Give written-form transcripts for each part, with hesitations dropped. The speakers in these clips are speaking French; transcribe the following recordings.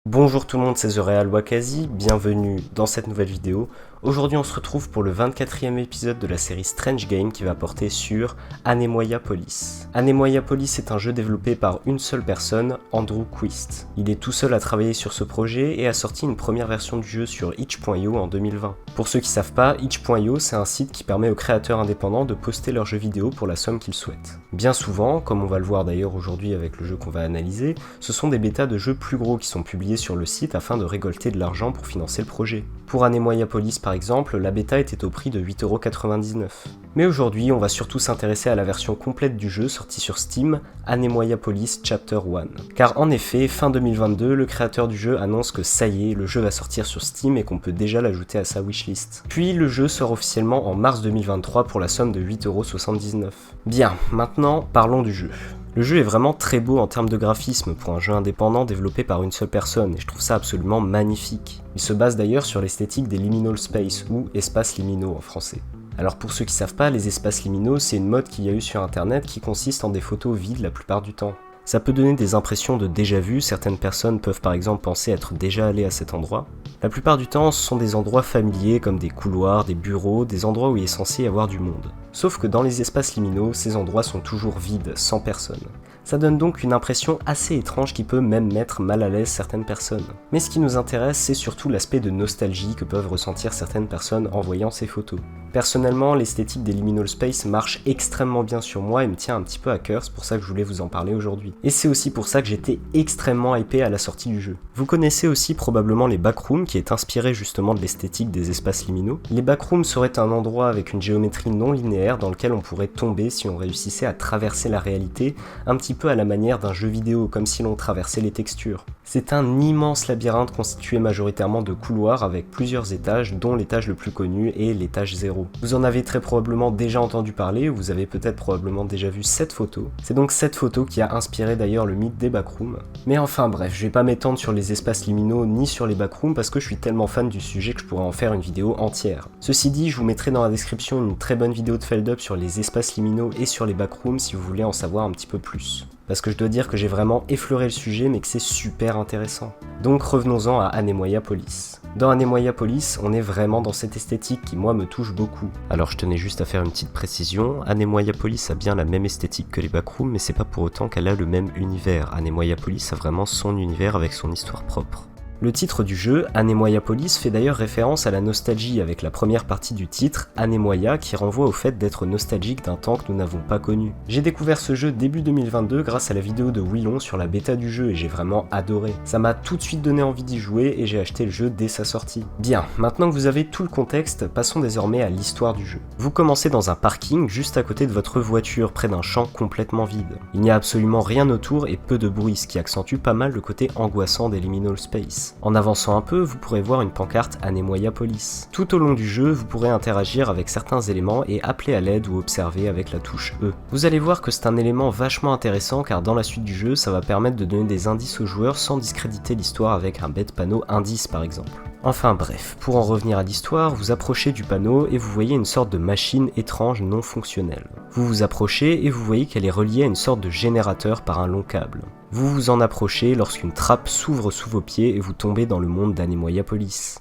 Bonjour tout le monde, c'est The Real Wakazi, bienvenue dans cette nouvelle vidéo. Aujourd'hui on se retrouve pour le 24e épisode de la série Strange Game qui va porter sur Anemoia Police. Anemoia Police est un jeu développé par une seule personne, Andrew Quist. Il est tout seul à travailler sur ce projet et a sorti une première version du jeu sur itch.io en 2020. Pour ceux qui savent pas, itch.io c'est un site qui permet aux créateurs indépendants de poster leurs jeux vidéo pour la somme qu'ils souhaitent. Bien souvent, comme on va le voir d'ailleurs aujourd'hui avec le jeu qu'on va analyser, ce sont des bêtas de jeux plus gros qui sont publiés sur le site afin de récolter de l'argent pour financer le projet. Pour Anemoia Police par exemple, la bêta était au prix de 8,99€. Mais aujourd'hui, on va surtout s'intéresser à la version complète du jeu sortie sur Steam, Anemoia Police Chapter 1. Car en effet, fin 2022, le créateur du jeu annonce que ça y est, le jeu va sortir sur Steam et qu'on peut déjà l'ajouter à sa wishlist. Puis le jeu sort officiellement en mars 2023 pour la somme de 8,79€. Bien, maintenant parlons du jeu. Le jeu est vraiment très beau en termes de graphisme pour un jeu indépendant développé par une seule personne et je trouve ça absolument magnifique. Il se base d'ailleurs sur l'esthétique des liminal space ou espaces liminaux en français. Alors pour ceux qui savent pas, les espaces liminaux c'est une mode qu'il y a eu sur internet qui consiste en des photos vides la plupart du temps. Ça peut donner des impressions de déjà vu, certaines personnes peuvent par exemple penser être déjà allées à cet endroit. La plupart du temps, ce sont des endroits familiers comme des couloirs, des bureaux, des endroits où il est censé y avoir du monde. Sauf que dans les espaces liminaux, ces endroits sont toujours vides, sans personne. Ça donne donc une impression assez étrange qui peut même mettre mal à l'aise certaines personnes. Mais ce qui nous intéresse, c'est surtout l'aspect de nostalgie que peuvent ressentir certaines personnes en voyant ces photos. Personnellement, l'esthétique des liminal space marche extrêmement bien sur moi et me tient un petit peu à cœur, c'est pour ça que je voulais vous en parler aujourd'hui. Et c'est aussi pour ça que j'étais extrêmement hypé à la sortie du jeu. Vous connaissez aussi probablement les backrooms qui est inspiré justement de l'esthétique des espaces liminaux. Les backrooms seraient un endroit avec une géométrie non linéaire dans lequel on pourrait tomber si on réussissait à traverser la réalité, un petit peu à la manière d'un jeu vidéo, comme si l'on traversait les textures. C'est un immense labyrinthe constitué majoritairement de couloirs avec plusieurs étages, dont l'étage le plus connu est l'étage 0. Vous en avez très probablement déjà entendu parler, ou vous avez peut-être probablement déjà vu cette photo. C'est donc cette photo qui a inspiré d'ailleurs le mythe des backrooms. Mais enfin bref, je vais pas m'étendre sur les espaces liminaux ni sur les backrooms parce que je suis tellement fan du sujet que je pourrais en faire une vidéo entière. Ceci dit, je vous mettrai dans la description une très bonne vidéo de Feldup sur les espaces liminaux et sur les backrooms si vous voulez en savoir un petit peu plus. Parce que je dois dire que j'ai vraiment effleuré le sujet mais que c'est super intéressant. Donc revenons-en à Anemoia Police. Dans Anemoia Police, on est vraiment dans cette esthétique qui moi me touche beaucoup. Alors je tenais juste à faire une petite précision, Anemoia Police a bien la même esthétique que les backrooms mais c'est pas pour autant qu'elle a le même univers. Anemoia Police a vraiment son univers avec son histoire propre. Le titre du jeu, Anemoia Police, fait d'ailleurs référence à la nostalgie avec la première partie du titre, Anemoia, qui renvoie au fait d'être nostalgique d'un temps que nous n'avons pas connu. J'ai découvert ce jeu début 2022 grâce à la vidéo de Willon sur la bêta du jeu et j'ai vraiment adoré. Ça m'a tout de suite donné envie d'y jouer et j'ai acheté le jeu dès sa sortie. Bien, maintenant que vous avez tout le contexte, passons désormais à l'histoire du jeu. Vous commencez dans un parking juste à côté de votre voiture, près d'un champ complètement vide. Il n'y a absolument rien autour et peu de bruit, ce qui accentue pas mal le côté angoissant des liminal space. En avançant un peu, vous pourrez voir une pancarte Anemoia Police. Tout au long du jeu, vous pourrez interagir avec certains éléments et appeler à l'aide ou observer avec la touche E. Vous allez voir que c'est un élément vachement intéressant car dans la suite du jeu, ça va permettre de donner des indices aux joueurs sans discréditer l'histoire avec un bête panneau indice par exemple. Enfin bref, pour en revenir à l'histoire, vous approchez du panneau et vous voyez une sorte de machine étrange non fonctionnelle. Vous vous approchez et vous voyez qu'elle est reliée à une sorte de générateur par un long câble. Vous vous en approchez lorsqu'une trappe s'ouvre sous vos pieds et vous tombez dans le monde d'Anemoia Police.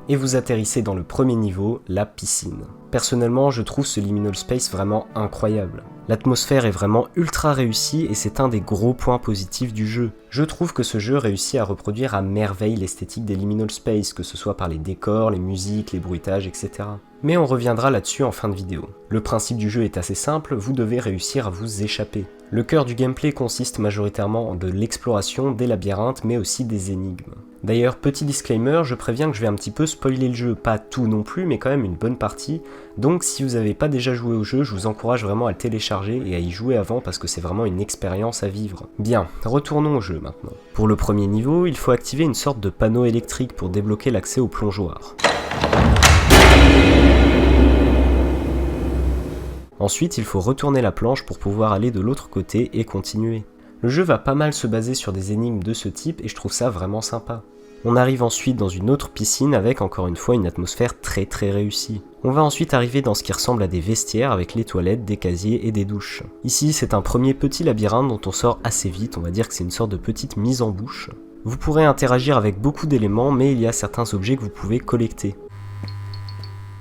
Et vous atterrissez dans le premier niveau, la piscine. Personnellement, je trouve ce liminal space vraiment incroyable. L'atmosphère est vraiment ultra réussie et c'est un des gros points positifs du jeu. Je trouve que ce jeu réussit à reproduire à merveille l'esthétique des liminal space, que ce soit par les décors, les musiques, les bruitages, etc. Mais on reviendra là-dessus en fin de vidéo. Le principe du jeu est assez simple, vous devez réussir à vous échapper. Le cœur du gameplay consiste majoritairement en de l'exploration des labyrinthes mais aussi des énigmes. D'ailleurs, petit disclaimer, je préviens que je vais un petit peu spoiler le jeu, pas tout non plus, mais quand même une bonne partie. Donc si vous n'avez pas déjà joué au jeu, je vous encourage vraiment à le télécharger et à y jouer avant parce que c'est vraiment une expérience à vivre. Bien, retournons au jeu maintenant. Pour le premier niveau, il faut activer une sorte de panneau électrique pour débloquer l'accès au plongeoir. Ensuite, il faut retourner la planche pour pouvoir aller de l'autre côté et continuer. Le jeu va pas mal se baser sur des énigmes de ce type et je trouve ça vraiment sympa. On arrive ensuite dans une autre piscine avec encore une fois une atmosphère très réussie. On va ensuite arriver dans ce qui ressemble à des vestiaires avec les toilettes, des casiers et des douches. Ici c'est un premier petit labyrinthe dont on sort assez vite, on va dire que c'est une sorte de petite mise en bouche. Vous pourrez interagir avec beaucoup d'éléments, mais il y a certains objets que vous pouvez collecter.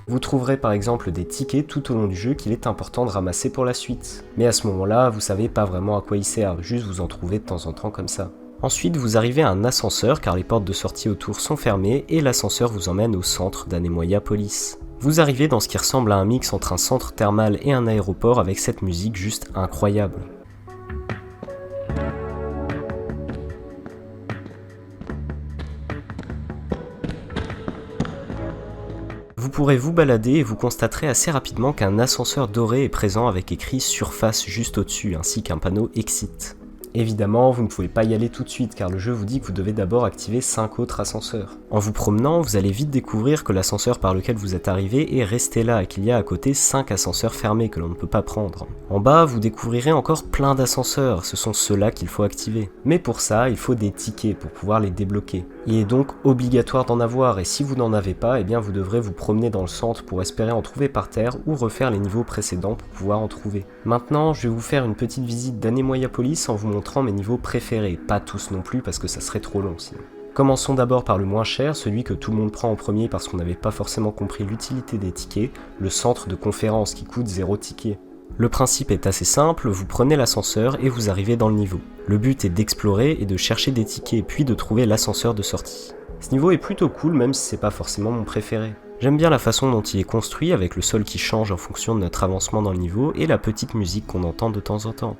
Vous trouverez par exemple des tickets tout au long du jeu qu'il est important de ramasser pour la suite. Mais à ce moment-là, vous savez pas vraiment à quoi ils servent, juste vous en trouvez de temps en temps comme ça. Ensuite, vous arrivez à un ascenseur car les portes de sortie autour sont fermées et l'ascenseur vous emmène au centre d'Anemoia Police. Vous arrivez dans ce qui ressemble à un mix entre un centre thermal et un aéroport avec cette musique juste incroyable. Vous pourrez vous balader et vous constaterez assez rapidement qu'un ascenseur doré est présent avec écrit surface juste au-dessus ainsi qu'un panneau exit. Évidemment, vous ne pouvez pas y aller tout de suite car le jeu vous dit que vous devez d'abord activer 5 autres ascenseurs. En vous promenant, vous allez vite découvrir que l'ascenseur par lequel vous êtes arrivé est resté là et qu'il y a à côté 5 ascenseurs fermés que l'on ne peut pas prendre. En bas, vous découvrirez encore plein d'ascenseurs, ce sont ceux-là qu'il faut activer. Mais pour ça, il faut des tickets pour pouvoir les débloquer. Il est donc obligatoire d'en avoir et si vous n'en avez pas, eh bien vous devrez vous promener dans le centre pour espérer en trouver par terre ou refaire les niveaux précédents pour pouvoir en trouver. Maintenant, je vais vous faire une petite visite d'Anemoia Police en vous montrant mes niveaux préférés, pas tous non plus parce que ça serait trop long sinon. Commençons d'abord par le moins cher, celui que tout le monde prend en premier parce qu'on n'avait pas forcément compris l'utilité des tickets, le centre de conférence qui coûte 0 ticket. Le principe est assez simple, vous prenez l'ascenseur et vous arrivez dans le niveau. Le but est d'explorer et de chercher des tickets puis de trouver l'ascenseur de sortie. Ce niveau est plutôt cool même si c'est pas forcément mon préféré. J'aime bien la façon dont il est construit avec le sol qui change en fonction de notre avancement dans le niveau et la petite musique qu'on entend de temps en temps.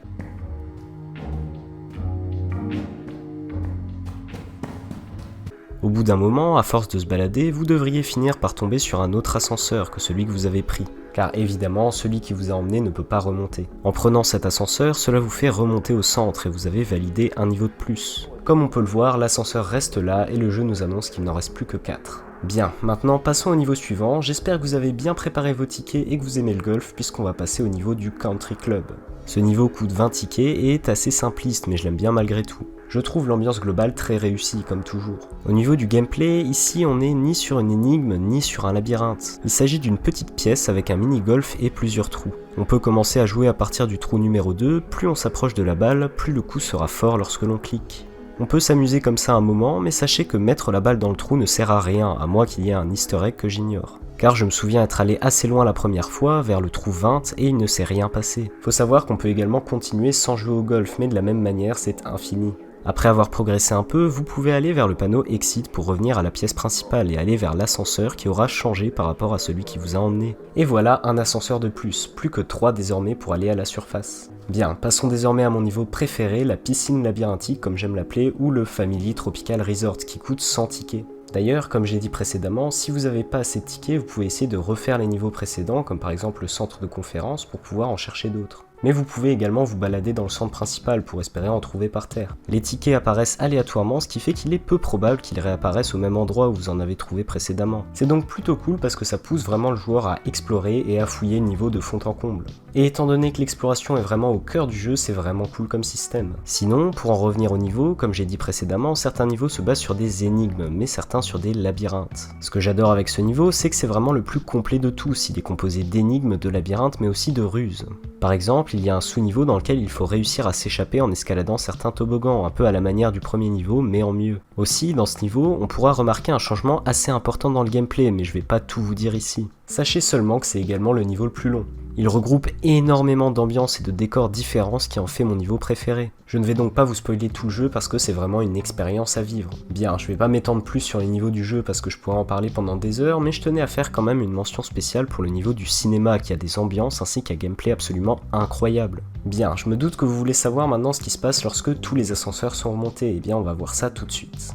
Au bout d'un moment, à force de se balader, vous devriez finir par tomber sur un autre ascenseur que celui que vous avez pris, car évidemment, celui qui vous a emmené ne peut pas remonter. En prenant cet ascenseur, cela vous fait remonter au centre et vous avez validé un niveau de plus. Comme on peut le voir, l'ascenseur reste là et le jeu nous annonce qu'il n'en reste plus que 4. Bien, maintenant passons au niveau suivant, j'espère que vous avez bien préparé vos tickets et que vous aimez le golf puisqu'on va passer au niveau du Country Club. Ce niveau coûte 20 tickets et est assez simpliste mais je l'aime bien malgré tout. Je trouve l'ambiance globale très réussie comme toujours. Au niveau du gameplay, ici on n'est ni sur une énigme ni sur un labyrinthe. Il s'agit d'une petite pièce avec un mini-golf et plusieurs trous. On peut commencer à jouer à partir du trou numéro 2, plus on s'approche de la balle, plus le coup sera fort lorsque l'on clique. On peut s'amuser comme ça un moment, mais sachez que mettre la balle dans le trou ne sert à rien, à moins qu'il y ait un easter egg que j'ignore. Car je me souviens être allé assez loin la première fois, vers le trou 20, et il ne s'est rien passé. Faut savoir qu'on peut également continuer sans jouer au golf, mais de la même manière c'est infini. Après avoir progressé un peu, vous pouvez aller vers le panneau Exit pour revenir à la pièce principale et aller vers l'ascenseur qui aura changé par rapport à celui qui vous a emmené. Et voilà un ascenseur de plus que 3 désormais pour aller à la surface. Bien, passons désormais à mon niveau préféré, la piscine labyrinthique comme j'aime l'appeler, ou le Family Tropical Resort qui coûte 100 tickets. D'ailleurs, comme j'ai dit précédemment, si vous n'avez pas assez de tickets, vous pouvez essayer de refaire les niveaux précédents, comme par exemple le centre de conférence, pour pouvoir en chercher d'autres. Mais vous pouvez également vous balader dans le centre principal pour espérer en trouver par terre. Les tickets apparaissent aléatoirement, ce qui fait qu'il est peu probable qu'ils réapparaissent au même endroit où vous en avez trouvé précédemment. C'est donc plutôt cool parce que ça pousse vraiment le joueur à explorer et à fouiller le niveau de fond en comble. Et étant donné que l'exploration est vraiment au cœur du jeu, c'est vraiment cool comme système. Sinon, pour en revenir au niveau, comme j'ai dit précédemment, certains niveaux se basent sur des énigmes, mais certains sur des labyrinthes. Ce que j'adore avec ce niveau, c'est que c'est vraiment le plus complet de tous, il est composé d'énigmes, de labyrinthes, mais aussi de ruses. Par exemple, il y a un sous-niveau dans lequel il faut réussir à s'échapper en escaladant certains toboggans, un peu à la manière du premier niveau, mais en mieux. Aussi, dans ce niveau, on pourra remarquer un changement assez important dans le gameplay, mais je vais pas tout vous dire ici. Sachez seulement que c'est également le niveau le plus long. Il regroupe énormément d'ambiances et de décors différents, ce qui en fait mon niveau préféré. Je ne vais donc pas vous spoiler tout le jeu parce que c'est vraiment une expérience à vivre. Bien, je vais pas m'étendre plus sur les niveaux du jeu parce que je pourrais en parler pendant des heures, mais je tenais à faire quand même une mention spéciale pour le niveau du cinéma qui a des ambiances ainsi qu'un gameplay absolument incroyable. Bien, je me doute que vous voulez savoir maintenant ce qui se passe lorsque tous les ascenseurs sont remontés, et bien on va voir ça tout de suite.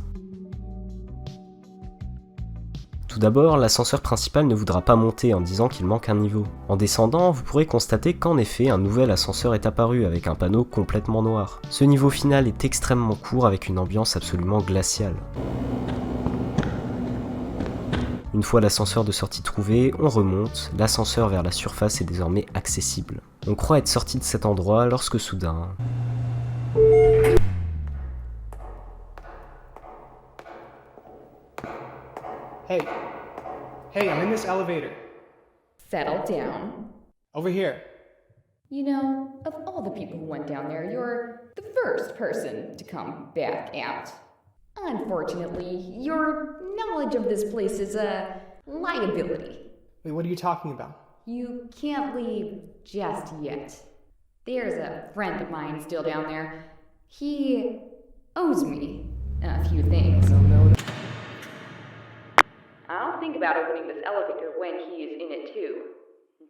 Tout d'abord, l'ascenseur principal ne voudra pas monter en disant qu'il manque un niveau. En descendant, vous pourrez constater qu'en effet, un nouvel ascenseur est apparu avec un panneau complètement noir. Ce niveau final est extrêmement court avec une ambiance absolument glaciale. Une fois l'ascenseur de sortie trouvé, on remonte, l'ascenseur vers la surface est désormais accessible. On croit être sorti de cet endroit lorsque soudain... Hey. Hey, I'm in this elevator. Settle down. Over here. You know, of all the people who went down there, you're the first person to come back out. Unfortunately, your knowledge of this place is a liability. Wait, what are you talking about? You can't leave just yet. There's a friend of mine still down there. He owes me a few things. No. I'll think about opening this elevator when he is in it too.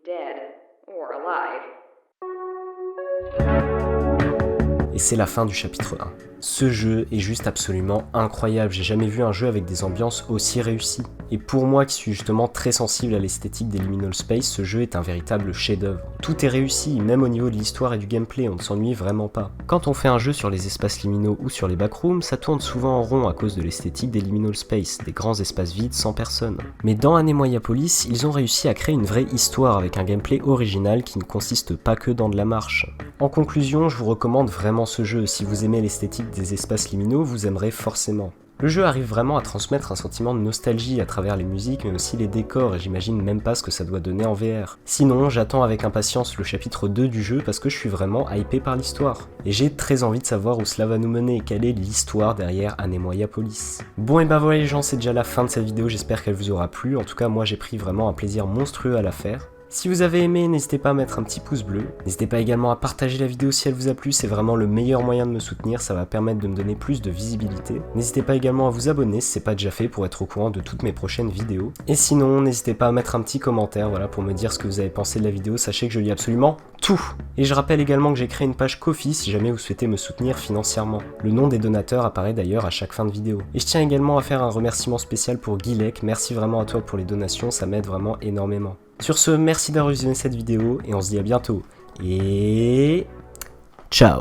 Dead or alive. Et c'est la fin du chapitre 1. Ce jeu est juste absolument incroyable, j'ai jamais vu un jeu avec des ambiances aussi réussies. Et pour moi qui suis justement très sensible à l'esthétique des liminal space, ce jeu est un véritable chef-d'œuvre. Tout est réussi, même au niveau de l'histoire et du gameplay, on ne s'ennuie vraiment pas. Quand on fait un jeu sur les espaces liminaux ou sur les backrooms, ça tourne souvent en rond à cause de l'esthétique des liminal space, des grands espaces vides sans personne. Mais dans Anemoia Police, ils ont réussi à créer une vraie histoire avec un gameplay original qui ne consiste pas que dans de la marche. En conclusion, je vous recommande vraiment ce jeu, si vous aimez l'esthétique des espaces liminaux, vous aimerez forcément. Le jeu arrive vraiment à transmettre un sentiment de nostalgie à travers les musiques mais aussi les décors et j'imagine même pas ce que ça doit donner en VR. Sinon, j'attends avec impatience le chapitre 2 du jeu parce que je suis vraiment hypé par l'histoire. Et j'ai très envie de savoir où cela va nous mener et quelle est l'histoire derrière Anemoia Police. Bon et bah voilà les gens, c'est déjà la fin de cette vidéo, j'espère qu'elle vous aura plu. En tout cas moi j'ai pris vraiment un plaisir monstrueux à la faire. Si vous avez aimé, n'hésitez pas à mettre un petit pouce bleu. N'hésitez pas également à partager la vidéo si elle vous a plu, c'est vraiment le meilleur moyen de me soutenir, ça va permettre de me donner plus de visibilité. N'hésitez pas également à vous abonner si c'est pas déjà fait pour être au courant de toutes mes prochaines vidéos. Et sinon, n'hésitez pas à mettre un petit commentaire voilà, pour me dire ce que vous avez pensé de la vidéo, sachez que je lis absolument tout. Et je rappelle également que j'ai créé une page Ko-fi si jamais vous souhaitez me soutenir financièrement. Le nom des donateurs apparaît d'ailleurs à chaque fin de vidéo. Et je tiens également à faire un remerciement spécial pour Guilec, merci vraiment à toi pour les donations, ça m'aide vraiment énormément. Sur ce, merci d'avoir visionné cette vidéo et on se dit à bientôt. Et ciao!